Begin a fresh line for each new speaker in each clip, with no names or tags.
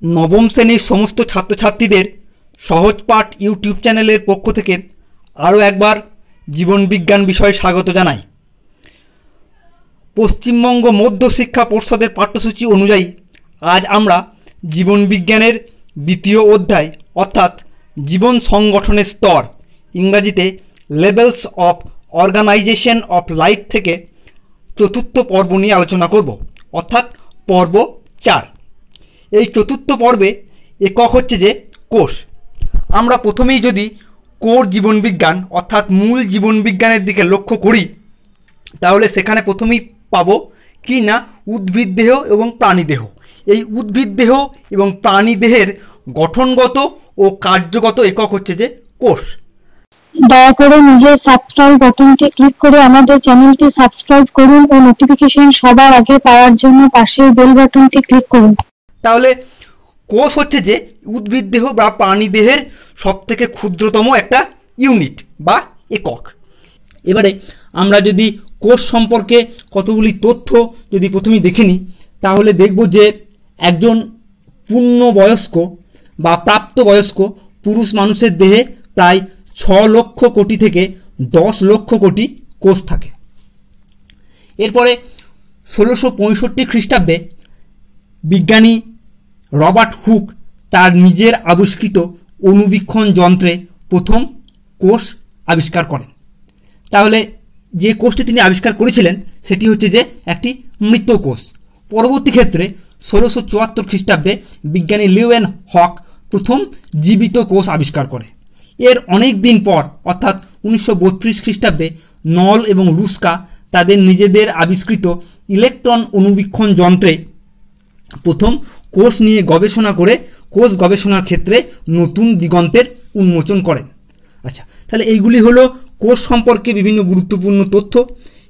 নবম শ্রেণীর সমস্ত ছাত্রছাত্রীদের সহজ পাঠ ইউটিউব চ্যানেলের পক্ষ থেকে আরও একবার জীবনবিজ্ঞান বিষয়ে স্বাগত জানাই। পশ্চিমবঙ্গ মধ্য শিক্ষা পর্ষদের পাঠ্যসূচি অনুযায়ী আজ আমরা জীবনবিজ্ঞানের দ্বিতীয় অধ্যায় অর্থাৎ জীবন সংগঠনের স্তর, ইংরাজিতে levels of organisation of life থেকে চতুর্থ পর্ব নিয়ে আলোচনা করব, অর্থাৎ পর্ব 4। এই চতুর্থ পর্বে একক হচ্ছে যে কোষ। আমরা প্রথমেই যদি কোর জীবনবিজ্ঞান অর্থাৎ মূল জীবনবিজ্ঞানের দিকে লক্ষ্য করি, তাহলে সেখানে প্রথমেই পাবো কি না উদ্ভিদ দেহ এবং প্রাণী দেহ। এই উদ্ভিদ দেহ এবং প্রাণী দেহের গঠনগত ও কার্যগত একক হচ্ছে যে কোষ।
দয়া করে নিজের সাবস্ক্রাইব বাটনটি ক্লিক করে আমাদের চ্যানেলটি সাবস্ক্রাইব করুন ও নোটিফিকেশন সবার আগে পাওয়ার জন্য পাশের বেল বাটনটি ক্লিক করুন।
তাহলে কোষ হচ্ছে যে উদ্ভিদ দেহ বা প্রাণী দেহের সবথেকে ক্ষুদ্রতম একটা ইউনিট বা একক। এবারে আমরা যদি কোষ সম্পর্কে কতগুলি তথ্য যদি প্রথমেই দেখে নিই, তাহলে দেখব যে একজন পূর্ণবয়স্ক বা প্রাপ্তবয়স্ক পুরুষ মানুষের দেহে প্রায় 6 লক্ষ কোটি থেকে 10 লক্ষ কোটি কোষ থাকে। এরপরে 1665 খ্রিস্টাব্দে বিজ্ঞানী রবার্ট হুক তার নিজের আবিষ্কৃত অণুবীক্ষণ যন্ত্রে প্রথম কোষ আবিষ্কার করেন। তাহলে যে কোষটি তিনি আবিষ্কার করেছিলেন সেটি হচ্ছে যে একটি মৃত কোষ। পরবর্তী ক্ষেত্রে 1674 খ্রিস্টাব্দে বিজ্ঞানী লিওয়েন হক প্রথম জীবিত কোষ আবিষ্কার করে। এর অনেক দিন পর অর্থাৎ 1932 খ্রিস্টাব্দে নল এবং রুস্কা তাদের নিজেদের আবিষ্কৃত ইলেকট্রন অণুবীক্ষণ যন্ত্রে প্রথম কোষ নিয়ে গবেষণা করে কোষ গবেষণার ক্ষেত্রে নতুন দিগন্তের উন্মোচন করেন। আচ্ছা, তাহলে এইগুলি হলো কোষ সম্পর্কে বিভিন্ন গুরুত্বপূর্ণ তথ্য।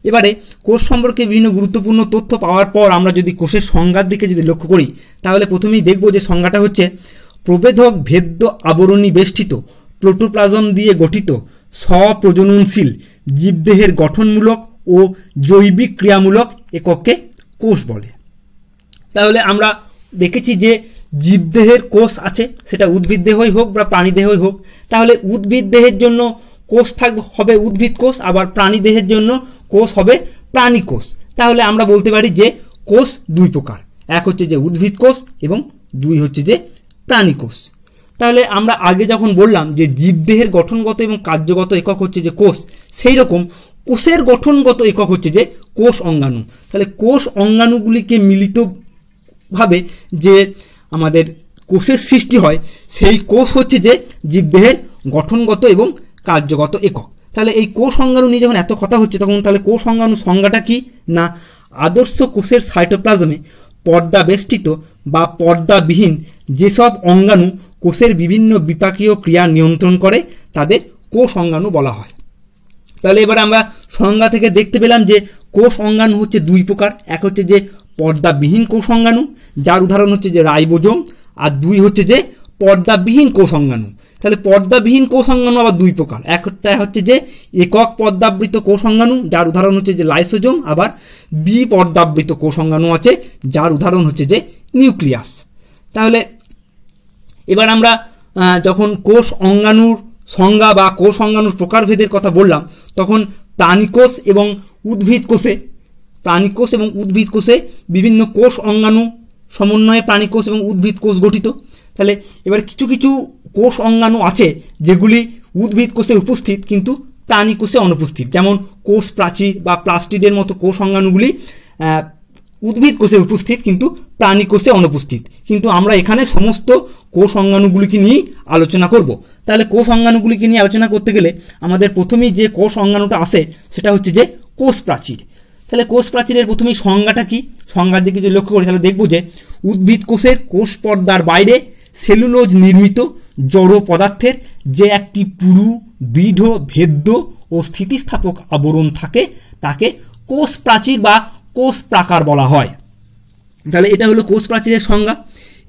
এবারে কোষ সম্পর্কে বিভিন্ন গুরুত্বপূর্ণ তথ্য পাওয়ার পর আমরা যদি কোষের সংজ্ঞার দিকে যদি লক্ষ্য করি, তাহলে প্রথমেই দেখব যে সংজ্ঞাটা হচ্ছে প্রবেধক ভেদ্য আবরণী বেষ্টিত প্রোটোপ্লাজম দিয়ে গঠিত স্বপ্রজননশীল জীবদেহের গঠনমূলক ও জৈবিক ক্রিয়ামূলক এককে কোষ বলে। তাহলে আমরা দেখেছি যে জীবদেহের কোষ আছে, সেটা উদ্ভিদ দেহই হোক বা প্রাণী দেহই হোক। তাহলে উদ্ভিদ দেহের জন্য কোষ হবে উদ্ভিদ কোষ, আবার প্রাণী দেহের জন্য কোষ হবে প্রাণী কোষ। তাহলে আমরা বলতে পারি যে কোষ দুই প্রকার, এক হচ্ছে যে উদ্ভিদ কোষ এবং দুই হচ্ছে যে প্রাণী কোষ। তাহলে আমরা আগে যখন বললাম যে জীবদেহের গঠনগত এবং কার্যগত একক হচ্ছে যে কোষ, সেই রকম কোষের গঠনগত একক হচ্ছে যে কোষ অঙ্গাণু। তাহলে কোষ অঙ্গাণুগুলিকে মিলিতভাবে যে আমাদের কোষের সৃষ্টি হয়, সেই কোষ হচ্ছে যে জীবদেহের গঠনগত এবং কার্যগত একক। তাহলে এই কোষ অঙ্গাণু নিয়ে যখন এত কথা হচ্ছে, তখন তাহলে কোষ অঙ্গাণু সংজ্ঞাটা কি না, আদর্শ কোষের সাইটোপ্লাজমে পর্দা বেষ্টিত বা পর্দাবিহীন যেসব অঙ্গাণু কোষের বিভিন্ন বিপাকীয় ক্রিয়া নিয়ন্ত্রণ করে তাদের কোষ অঙ্গাণু বলা হয়। তাহলে এবার আমরা সংজ্ঞা থেকে দেখতে পেলাম যে কোষ অঙ্গাণু হচ্ছে দুই প্রকার, এক হচ্ছে যে পর্দাবিহীন কোষ অঙ্গাণু, যার উদাহরণ হচ্ছে যে রাইবোজোম, আর দুই হচ্ছে যে পর্দাবিহীন কোষ অঙ্গাণু। তাহলে পর্দাবিহীন কোষ অঙ্গাণু আবার দুই প্রকার, একটা হচ্ছে যে একক পর্দাবৃত কোষ অঙ্গাণু, যার উদাহরণ হচ্ছে যে লাইসোজোম, আবার বিপর্দাবৃত কোষ অঙ্গাণু আছে, যার উদাহরণ হচ্ছে যে নিউক্লিয়াস। তাহলে এবার আমরা যখন কোষ অঙ্গাণুর সংজ্ঞা বা কোষ অঙ্গাণুর প্রকারভেদের কথা বললাম, তখন প্রাণীকোষ এবং উদ্ভিদ কোষে বিভিন্ন কোষ অঙ্গাণু সমন্বয়ে প্রাণীকোষ এবং উদ্ভিদ কোষ গঠিত। তাহলে এবার কিছু কিছু কোষ অঙ্গাণু আছে যেগুলি উদ্ভিদ কোষে উপস্থিত কিন্তু প্রাণী কোষে অনুপস্থিত, যেমন কোষ প্রাচীর বা প্লাস্টিডের মতো কোষ অঙ্গাণুগুলি উদ্ভিদ কোষে উপস্থিত কিন্তু প্রাণী কোষে অনুপস্থিত। কিন্তু আমরা এখানে সমস্ত কোষ অঙ্গাণুগুলিকে নিয়ে আলোচনা করব। তাহলে কোষ অঙ্গাণুগুলিকে নিয়ে আলোচনা করতে গেলে আমাদের প্রথমেই যে কোষ অঙ্গাণুটা আসে সেটা হচ্ছে যে কোষ প্রাচীর। তাহলে কোষ প্রাচীরের প্রথমেই সংজ্ঞাটা কি, সংজ্ঞার দিকে যদি লক্ষ্য করি তাহলে দেখব যে উদ্ভিদ কোষের কোষ পর্দার বাইরে সেলুলোজ নির্মিত জড় পদার্থের যে একটি পুরু, দৃঢ়, ভেদ্য ও স্থিতিস্থাপক আবরণ থাকে তাকে কোষ প্রাচীর বা কোষ প্রাকার বলা হয়। তাহলে এটা হলো কোষ প্রাচীরের সংজ্ঞা।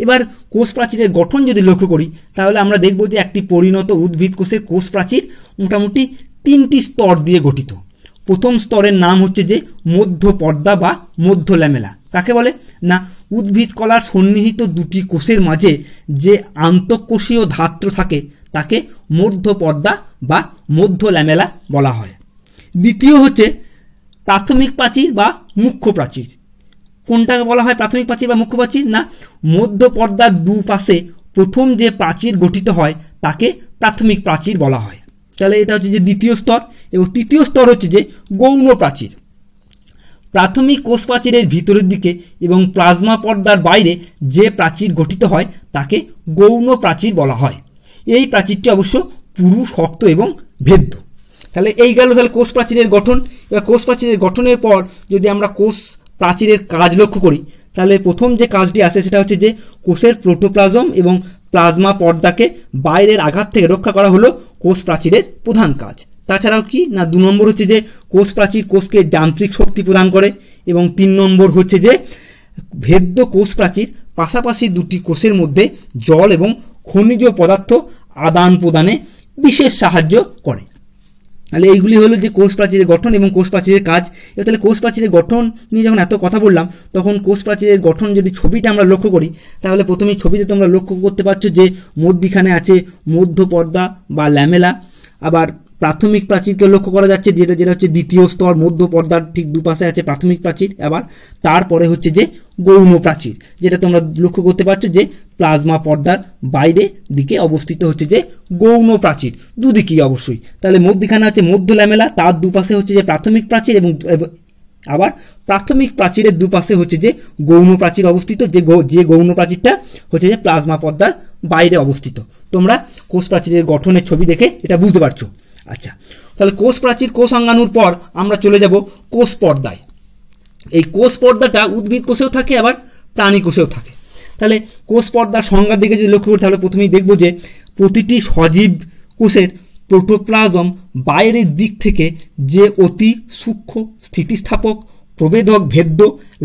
এবার কোষ প্রাচীরের গঠন যদি লক্ষ্য করি তাহলে আমরা দেখব যে একটি পরিণত উদ্ভিদ কোষের কোষ প্রাচীর মোটামুটি 3টি স্তর দিয়ে গঠিত। প্রথম স্তরের নাম হচ্ছে যে মধ্য পর্দা বা মধ্য ল্যামেলা, কাকে বলে না উদ্ভিদ কলার সন্নিহিত দুটি কোষের মাঝে যে আন্তঃকোষীয় ধাত্র থাকে তাকে মধ্য পর্দা বা মধ্য ল্যামেলা বলা হয়। দ্বিতীয় হচ্ছে প্রাথমিক প্রাচীর বা মুখ্য প্রাচীর। কোনটাকে বলা হয় প্রাথমিক প্রাচীর বা মুখ্য প্রাচীর? না মধ্য পর্দার দুপাশে প্রথম যে প্রাচীর গঠিত হয় তাকে প্রাথমিক প্রাচীর বলা হয়। তাহলে এটা হচ্ছে যে দ্বিতীয় স্তর। এবং তৃতীয় স্তর হচ্ছে যে গৌণ প্রাচীর। প্রাথমিক কোষ প্রাচীরের ভিতরের দিকে এবং প্লাজমা পর্দার বাইরে যে প্রাচীর গঠিত হয় তাকে গৌণ প্রাচীর বলা হয়। এই প্রাচীরটি অবশ্য পুরু, শক্ত এবং ভেদ্য। তাহলে এই গেল তাহলে কোষ প্রাচীরের গঠন। এবার কোষ প্রাচীরের গঠনের পর যদি আমরা কোষ প্রাচীরের কাজ লক্ষ্য করি তাহলে প্রথম যে কাজটি আসে সেটা হচ্ছে যে কোষের প্রোটোপ্লাজম এবং প্লাজমা পর্দাকে বাইরের আঘাত থেকে রক্ষা করা হলো কোষ প্রাচীরের প্রধান কাজ। তাছাড়াও কি না 2 নম্বর হচ্ছে যে কোষ প্রাচীর কোষকে যান্ত্রিক শক্তি প্রদান করে এবং 3 নম্বর হচ্ছে যে ভেদ্য কোষ প্রাচীর পাশাপাশি দুটি কোষের মধ্যে জল এবং খনিজ পদার্থ আদান প্রদানে বিশেষ সাহায্য করে। তাহলে এইগুলি হলো যে কোষ প্রাচীরের গঠন এবং কোষ প্রাচীরের কাজ। এবার তাহলে কোষ প্রাচীরের গঠন নিয়ে যখন এত কথা বললাম তখন কোষ প্রাচীরের গঠন যদি ছবিটা আমরা লক্ষ্য করি তাহলে প্রথমেই ছবিতে তোমরা লক্ষ্য করতে পারছো যে মধ্যিখানে আছে মধ্য পর্দা বা ল্যামেলা। আবার প্রাথমিক প্রাচীরকে লক্ষ্য করা যাচ্ছে যেটা হচ্ছে দ্বিতীয় স্তর, মধ্য পর্দার ঠিক দুপাশে আছে প্রাথমিক প্রাচীর। আবার তারপরে হচ্ছে যে গৌণ প্রাচীর, যেটা তোমরা লক্ষ্য করতে পারছো যে প্লাজমা পর্দার বাইরে দিকে অবস্থিত হচ্ছে যে গৌণ প্রাচীর, দুদিকেই অবশ্যই। তাহলে মধ্যখানে হচ্ছে মধ্য ল্যামেলা, তার দুপাশে হচ্ছে যে প্রাথমিক প্রাচীর এবং আবার প্রাথমিক প্রাচীরের দুপাশে হচ্ছে যে গৌণ প্রাচীর অবস্থিত, যে গৌণ প্রাচীরটা হচ্ছে যে প্লাজমা পর্দার বাইরে অবস্থিত। তোমরা কোষ প্রাচীরের গঠনের ছবি দেখে এটা বুঝতে পারছো। আচ্ছা, তাহলে কোষ প্রাচীর কোষ অঙ্গাণুর পর আমরা চলে যাব কোষ পর্দায়। এই কোষ পর্দাটা উদ্ভিদ কোষেও থাকে আবার প্রাণী কোষেও থাকে। তাহলে কোষ পর্দার সংজ্ঞার দিকে যদি লক্ষ্য করি তাহলে প্রথমেই দেখব যে প্রতিটি সজীব কোষের প্রোটোপ্লাজম বাইরের দিক থেকে যে অতি সূক্ষ্ম স্থিতিস্থাপক প্রবেদক ভেদ্য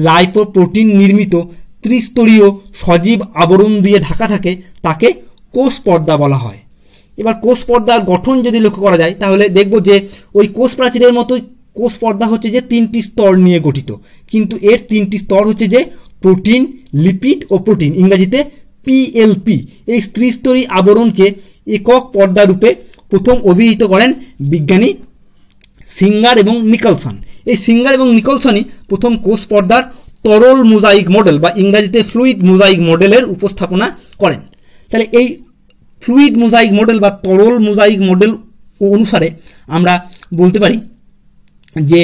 লাইপোপ্রোটিন নির্মিত ত্রিস্তরীয় সজীব আবরণ দিয়ে ঢাকা থাকে তাকে কোষ পর্দা বলা হয়। এবার কোষ পর্দার গঠন যদি লক্ষ্য করা যায় তাহলে দেখব যে ওই কোষ প্রাচীরের মতোই কোষ পর্দা হচ্ছে যে 3টি স্তর নিয়ে গঠিত, কিন্তু এর 3টি স্তর হচ্ছে যে প্রোটিন, লিপিড ও প্রোটিন, ইংরেজিতে পিএলপি। এই ত্রিস্তরী আবরণকে একক পর্দা রূপে প্রথম অভিহিত করেন বিজ্ঞানী সিঙ্গার এবং নিকলসন। এই সিঙ্গার এবং নিকলসনই প্রথম কোষ পর্দার তরল মোজাইক মডেল বা ইংরেজিতে ফ্লুইড মোজাইক মডেলের উপস্থাপনা করেন। তাহলে এই ফ্লুইড মোজাইক মডেল বা তরল মোজাইক মডেল অনুসারে আমরা বলতে পারি যে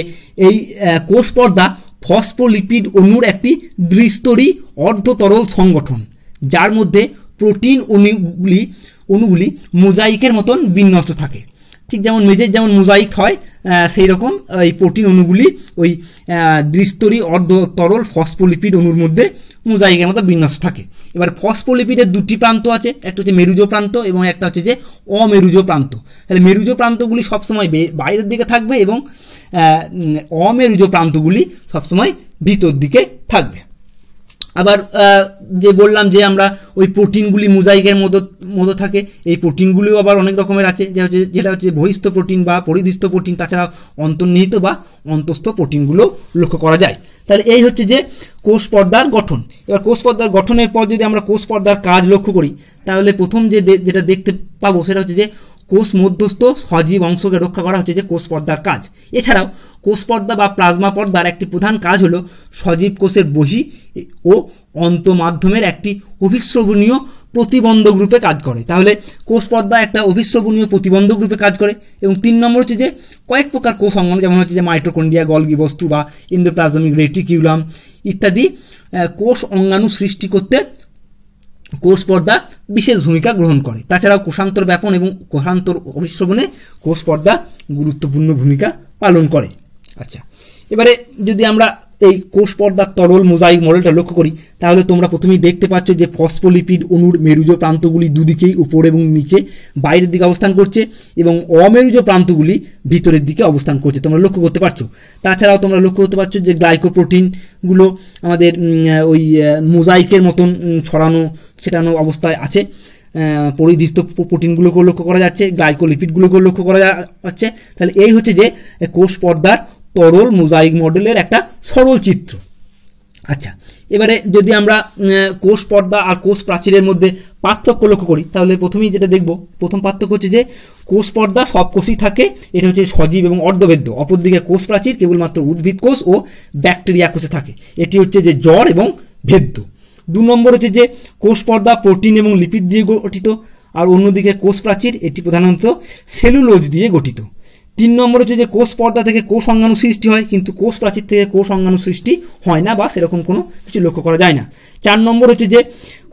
এই কোষ পর্দা ফসফোলিপিড অণুর একটি দ্বিস্তরী অর্ধতরল সংগঠন, যার মধ্যে প্রোটিন অণুগুলি মোজাইকের মতন বিন্যস্ত থাকে। ঠিক যেমন মেঝের যেমন মোজাইক হয় সেই রকম এই প্রোটিন অণুগুলি ওই দ্বিস্তরী অর্ধতরল ফসফোলিপিড অণুর মধ্যে মোজাইকের মতো বিন্যস্ত থাকে। এবার ফসফোলিপিডের দুটি প্রান্ত আছে, একটা হচ্ছে মেরুজ প্রান্ত এবং একটা হচ্ছে যে অমেরুজ প্রান্ত। তাহলে মেরুজ প্রান্তগুলি সবসময় বাইরের দিকে থাকবে এবং অমেরুজ প্রান্তগুলি সবসময় ভিতর দিকে থাকবে। আবার যে বললাম যে আমরা ওই প্রোটিনগুলি মোজাইকের মতো থাকে, এই প্রোটিনগুলিও আবার অনেক রকমের আছে, যেটা হচ্ছে বহিস্থ প্রোটিন বা পরিধিস্থ প্রোটিন, তাছাড়া অন্তর্নিহিত বা অন্তঃস্থ প্রোটিনগুলো লক্ষ্য করা যায়। তাহলে এই হচ্ছে যে কোষ পর্দার গঠন। এবার কোষ পর্দার গঠনের পর যদি আমরা কোষ পর্দার কাজ লক্ষ্য করি তাহলে প্রথম যেটা দেখতে পাবো সেটা হচ্ছে যে কোষ মধ্যস্থ সজীব অংশকে রক্ষা করা হচ্ছে যে কোষ পর্দার কাজ। এছাড়াও কোষ পর্দা বা প্লাজমা পর্দার একটি প্রধান কাজ হলো সজীব কোষের বহি ও অন্তঃমাধ্যমের একটি অভিস্রবণীয় প্রতিবন্ধক রূপে কাজ করে। তাহলে কোষ পর্দা একটা অভিস্রবণীয় প্রতিবন্ধক রূপে কাজ করে। এবং 3 নম্বর হচ্ছে যে কয়েক প্রকার কোষ অঙ্গাণু, যেমন হচ্ছে যে মাইটোকন্ড্রিয়া, গলগি বস্তু বা এন্ডোপ্লাজমিক রেটিকুলাম ইত্যাদি কোষ অঙ্গাণু সৃষ্টি করতে কোষ পর্দা বিশেষ ভূমিকা গ্রহণ করে। তাছাড়াও কোষান্তর ব্যাপন এবং কোষান্তর অভিস্রবণে কোষ পর্দা গুরুত্বপূর্ণ ভূমিকা পালন করে। আচ্ছা, এবারে যদি আমরা এই কোষ পর্দার তরল মোজাইক মডেলটা লক্ষ্য করি তাহলে তোমরা প্রথমেই দেখতে পাচ্ছ যে ফসফোলিপিড অণুর মেরুজ প্রান্তগুলি দুদিকেই উপর এবং নিচে বাইরের দিকে অবস্থান করছে এবং অমেরুজ প্রান্তগুলি ভিতরের দিকে অবস্থান করছে, তোমরা লক্ষ্য করতে পারছো। তাছাড়াও তোমরা লক্ষ্য করতে পারছো যে গ্লাইকোপ্রোটিনগুলো আমাদের ওই মোজাইকের মতন ছেটানো অবস্থায় আছে। পরিধিস্থ প্রোটিনগুলোকেও লক্ষ্য করা যাচ্ছে, গ্লাইকোলিপিডগুলোকেও লক্ষ্য করা যাচ্ছে। তাহলে এই হচ্ছে যে কোষ পর্দার তরল মোজাইক মডেলের একটা সরল চিত্র। আচ্ছা, এবারে যদি আমরা কোষ পর্দা আর কোষ প্রাচীরের মধ্যে পার্থক্য লক্ষ্য করি, তাহলে প্রথমেই যেটা দেখব, প্রথম পার্থক্য হচ্ছে যে কোষ পর্দা সব কোষই থাকে, এটা হচ্ছে সজীব এবং অর্ধবেদ্য। অপরদিকে কোষ প্রাচীর কেবলমাত্র উদ্ভিদ কোষ ও ব্যাকটেরিয়া কোষে থাকে, এটি হচ্ছে যে জড় এবং ভেদ্য। 2 নম্বর হচ্ছে যে কোষ পর্দা প্রোটিন এবং লিপিড দিয়ে গঠিত, আর অন্যদিকে কোষ প্রাচীর এটি প্রধানত সেলুলোজ দিয়ে গঠিত। 3 নম্বর হচ্ছে যে কোষ পর্দা থেকে কোষ অঙ্গাণু সৃষ্টি হয়, কিন্তু কোষ প্রাচীর থেকে কোষ অঙ্গাণু সৃষ্টি হয় না বা সেরকম কোনো কিছু লক্ষ্য করা যায় না। 4 নম্বর হচ্ছে যে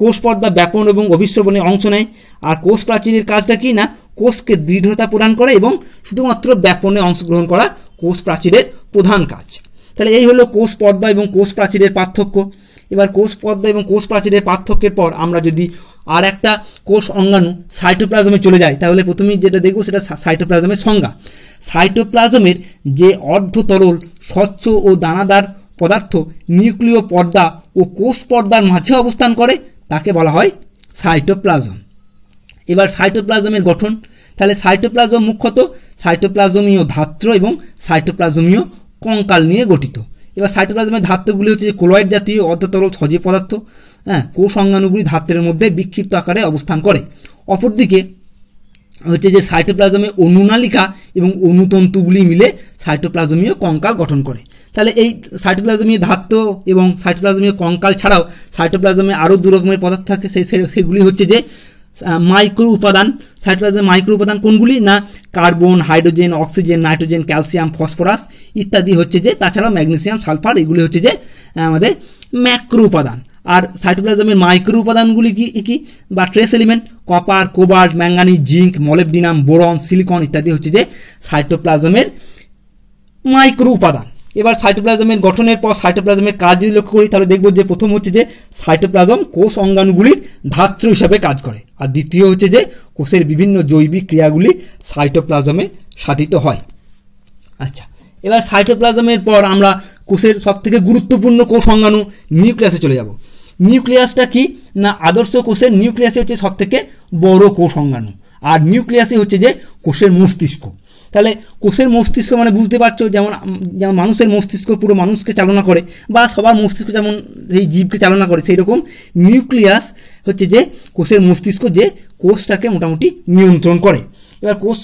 কোষ পর্দা ব্যাপন এবং অভিস্রবণে অংশ নেয়, আর কোষ প্রাচীরের কাজটা কি না, কোষকে দৃঢ়তা প্রদান করে এবং শুধুমাত্র ব্যাপনে অংশগ্রহণ করা কোষ প্রাচীরের প্রধান কাজ। তাহলে এই হলো কোষ পর্দা এবং কোষ প্রাচীরের পার্থক্য। এবার কোষ পর্দা এবং কোষ প্রাচীরের পার্থক্যের পর আমরা যদি আর একটা কোষ অঙ্গাণু সাইটোপ্লাজমে চলে যাই, তাহলে প্রথমেই যেটা দেখব সেটা সাইটোপ্লাজমের সংজ্ঞা। সাইটোপ্লাজমের যে অর্ধতরল স্বচ্ছ ও দানাদার পদার্থ নিউক্লিয় পর্দা ও কোষ পর্দার মাঝে অবস্থান করে তাকে বলা হয় সাইটোপ্লাজম। এবার সাইটোপ্লাজমের গঠন, তাহলে সাইটোপ্লাজম মুখ্যত সাইটোপ্লাজমীয় ধাত্র এবং সাইটোপ্লাজমীয় কঙ্কাল নিয়ে গঠিত। এবার সাইটোপ্লাজমের ধাত্রগুলি হচ্ছে কোলয়েড জাতীয় অর্ধতরল সজীব পদার্থ। কোষ অঙ্গাণুগুলি ধাত্রের মধ্যে বিক্ষিপ্ত আকারে অবস্থান করে। অপরদিকে হচ্ছে যে সাইটোপ্লাজমে অনুনালিকা এবং অনুতন্তুগুলি মিলে সাইটোপ্লাজমীয় কঙ্কাল গঠন করে। তাহলে এই সাইটোপ্লাজমীয় ধাত্র এবং সাইটোপ্লাজমীয় কঙ্কাল ছাড়াও সাইটোপ্লাজমে আরও 2 রকমের পদার্থ থাকে, সেগুলি হচ্ছে যে মাইক্রো উপাদান। সাইটোপ্লাজমের মাইক্রো উপাদান কোনগুলি না, carbon, hydrogen, oxygen, nitrogen, calcium, phosphorus ইত্যাদি হচ্ছে যে, তাছাড়া ম্যাগনেসিয়াম, সালফার, এগুলি হচ্ছে যে আমাদের ম্যাক্রো উপাদান। আর সাইটোপ্লাজমের মাইক্রো উপাদানগুলি কি বা trace element, copper, cobalt, manganese, zinc, molybdenum, boron, silicon ইত্যাদি হচ্ছে যে সাইটোপ্লাজমের মাইক্রো উপাদান। এবার সাইটোপ্লাজমের গঠনের পর সাইটোপ্লাজমের কাজ যদি লক্ষ্য করি, তাহলে দেখব যে প্রথম হচ্ছে যে সাইটোপ্লাজম কোষ অঙ্গাণুগুলির ধাত্র হিসাবে কাজ করে, আর দ্বিতীয় হচ্ছে যে কোষের বিভিন্ন জৈবিক ক্রিয়াগুলি সাইটোপ্লাজমে সাধিত হয়। আচ্ছা, এবার সাইটোপ্লাজমের পর আমরা কোষের সবথেকে গুরুত্বপূর্ণ কোষ অঙ্গাণু নিউক্লিয়াসে চলে যাব। নিউক্লিয়াসটা কি না, আদর্শ কোষের নিউক্লিয়াসে হচ্ছে সবথেকে বড় কোষ অঙ্গাণু, আর নিউক্লিয়াসে হচ্ছে যে কোষের মস্তিষ্ক। তাহলে কোষের মস্তিষ্ক মানে বুঝতে পারছো, যেমন মানুষের মস্তিষ্ক পুরো মানুষকে চালনা করে, বা সবার মস্তিষ্ক যেমন সেই জীবকে চালনা করে, সেই রকম নিউক্লিয়াস হচ্ছে যে কোষের মস্তিষ্ক, যে কোষটাকে মোটামুটি নিয়ন্ত্রণ করে। এবার কোষ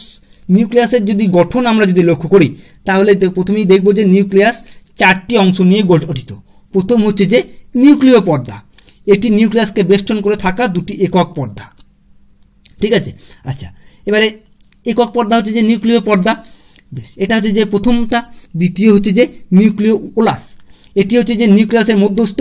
নিউক্লিয়াসের যদি গঠন আমরা যদি লক্ষ্য করি, তাহলে প্রথমেই দেখব যে নিউক্লিয়াস 4টি অংশ নিয়ে গঠিত। প্রথম হচ্ছে যে নিউক্লিয় পর্দা, এটি নিউক্লিয়াসকে বেষ্টন করে থাকা 2টি একক পর্দা। ঠিক আছে, আচ্ছা, এবারে একক পর্দা হচ্ছে যে নিউক্লিয় পর্দা, বেশ, এটা হচ্ছে যে প্রথমটা। দ্বিতীয় হচ্ছে যে নিউক্লিয় ওলাস, এটি হচ্ছে যে নিউক্লিয়াসের মধ্যস্থ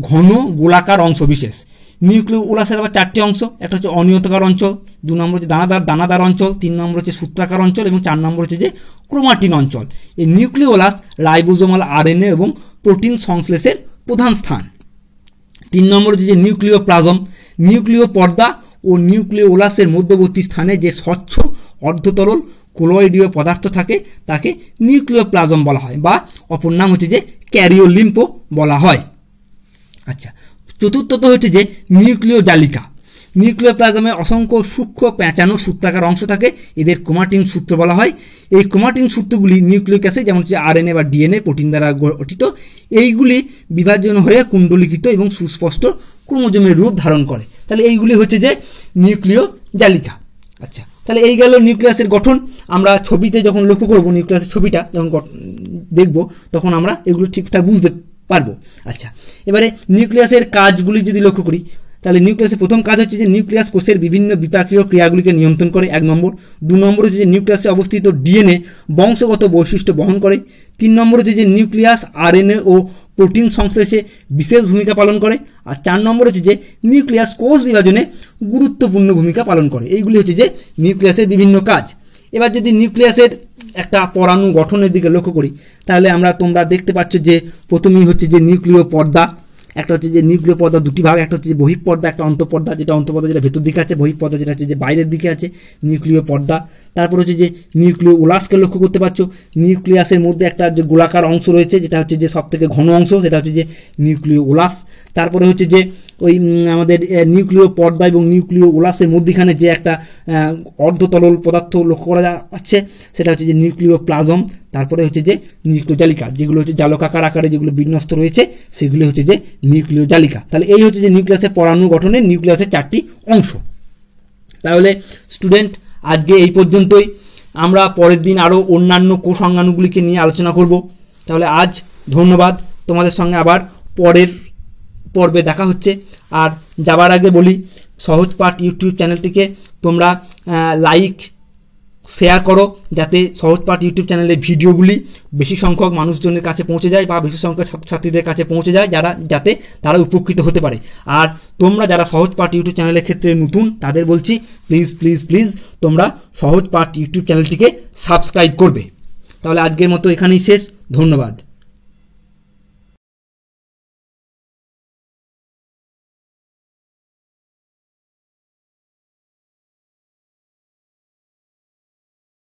ঘন গোলাকার অংশ বিশেষ। নিউক্লিয় ওলাসের আবার 4টি অংশ, একটা হচ্ছে অনিয়তাকার অঞ্চল, 2 নম্বর হচ্ছে দানাদার অঞ্চল, 3 নম্বর হচ্ছে সূত্রাকার অঞ্চল এবং 4 নম্বর হচ্ছে যে ক্রোমাটিন অঞ্চল। এই নিউক্লিয় ওলাস রাইবোজোমাল আরএনএ এবং প্রোটিন সংশ্লেষের প্রধান স্থান। 3 নম্বর হচ্ছে যে নিউক্লিয় প্লাজম, নিউক্লিয় পর্দা ও নিউক্লিয় ওলাসের মধ্যবর্তী স্থানে যে স্বচ্ছ অর্ধতরল কোলয়েডীয় পদার্থ থাকে তাকে নিউক্লিয় প্লাজম বলা হয়, বা অপর নাম হচ্ছে যে ক্যারিওলিম্পো বলা হয়। আচ্ছা, চতুর্থত হচ্ছে যে নিউক্লিয় জালিকা। নিউক্লিয় প্লাজমে অসংখ্য সূক্ষ্ম পেঁচানো সূত্রাকার অংশ থাকে, এদের ক্রোমাটিন সূত্র বলা হয়। এই ক্রোমাটিন সূত্রগুলি নিউক্লিক অ্যাসিড যেমন হচ্ছে আরএনএ বা ডিএনএ প্রোটিন দ্বারা গঠিত। এইগুলি বিভাজন হয়ে কুণ্ডলিখিত এবং সুস্পষ্ট ক্রোমোজোমের রূপ ধারণ করে। তাহলে এইগুলি হচ্ছে যে নিউক্লিয় জালিকা। আচ্ছা, তাহলে এই গেল নিউক্লিয়াসের গঠন। আমরা ছবিতে যখন লক্ষ্য করব, নিউক্লিয়াসের ছবিটা যখন দেখব, তখন আমরা এগুলো ঠিকঠাক বুঝতে পারবো। আচ্ছা, এবারে নিউক্লিয়াসের কাজগুলি যদি লক্ষ্য করি, তাহলে নিউক্লিয়াসের প্রথম কাজ হচ্ছে যে নিউক্লিয়াস কোষের বিভিন্ন বিপাকীয় ক্রিয়াগুলিকে নিয়ন্ত্রণ করে, 1 নম্বর। 2 নম্বর হচ্ছে যে নিউক্লিয়াসে অবস্থিত ডিএনএ বংশগত বৈশিষ্ট্য বহন করে। 3 নম্বর হচ্ছে যে নিউক্লিয়াস আরএনএ ও প্রোটিন সংশ্লেষে বিশেষ ভূমিকা পালন করে। আর 4 নম্বর হচ্ছে যে নিউক্লিয়াস কোষ বিভাজনে গুরুত্বপূর্ণ ভূমিকা পালন করে। এইগুলি হচ্ছে যে নিউক্লিয়াসের বিভিন্ন কাজ। এবার যদি নিউক্লিয়াসের একটা পরাণু গঠনের দিকে লক্ষ্য করি, তাহলে তোমরা দেখতে পাচ্ছ যে প্রথমেই হচ্ছে যে নিউক্লিয় পর্দা। একটা হচ্ছে যে নিউক্লিয় পর্দা 2টি ভাগ, একটা হচ্ছে যে বহিঃপর্দা, একটা অন্তঃপর্দা। যেটা অন্তঃপর্দা যেটা ভেতর দিকে আছে, বহিঃপর্দা যেটা হচ্ছে যে বাইরের দিকে আছে, নিউক্লিয় পর্দা। তারপর হচ্ছে যে নিউক্লিয় ওলাসকে লক্ষ্য করতে পারছো, নিউক্লিয়াসের মধ্যে একটা যে গোলাকার অংশ রয়েছে, যেটা হচ্ছে যে সবথেকে ঘন অংশ, সেটা হচ্ছে যে নিউক্লিয় ওলাস। তারপরে হচ্ছে যে ওই আমাদের নিউক্লিয় পর্দা এবং নিউক্লিয় ওলাসের মধ্যখানে যে একটা অর্ধতরল পদার্থ লক্ষ্য করা যাচ্ছে, সেটা হচ্ছে যে নিউক্লিয় প্লাজম, তারপরে হচ্ছে যে নিউক্লিয় জালিকা, যেগুলো হচ্ছে জালকাকার আকারে যেগুলো বিন্যস্ত রয়েছে সেগুলো হচ্ছে যে নিউক্লিয় জালিকা। তাহলে এই হচ্ছে যে নিউক্লিয়াসের পরমাণু গঠনে নিউক্লিয়াসের 4টি অংশ। তাহলে স্টুডেন্ট আজকে এই পর্যন্তই, আমরা পরের দিন আরও অন্যান্য কোষ অঙ্গাণুগুলিকে নিয়ে আলোচনা করব। তাহলে আজ ধন্যবাদ, তোমাদের সঙ্গে আবার পরের পর্বে দেখা হচ্ছে। আর যাবার আগে বলি, সহজ পাঠ ইউটিউব চ্যানেলটিকে তোমরা লাইক শেয়ার করো, যাতে সহজ পাঠ ইউটিউব চ্যানেলের ভিডিওগুলি বেশি সংখ্যক মানুষজনের কাছে পৌঁছে যায় বা বেশি সংখ্যক ছাত্রছাত্রীদের কাছে পৌঁছে যায়, যাতে তারা উপকৃত হতে পারে। আর তোমরা যারা সহজ পাঠ ইউটিউব চ্যানেলের ক্ষেত্রে নতুন, তাদের বলছি প্লিজ প্লিজ প্লিজ তোমরা সহজ পাঠ ইউটিউব চ্যানেলটিকে সাবস্ক্রাইব করবে। তাহলে আজকের মতো এখানেই শেষ, ধন্যবাদ।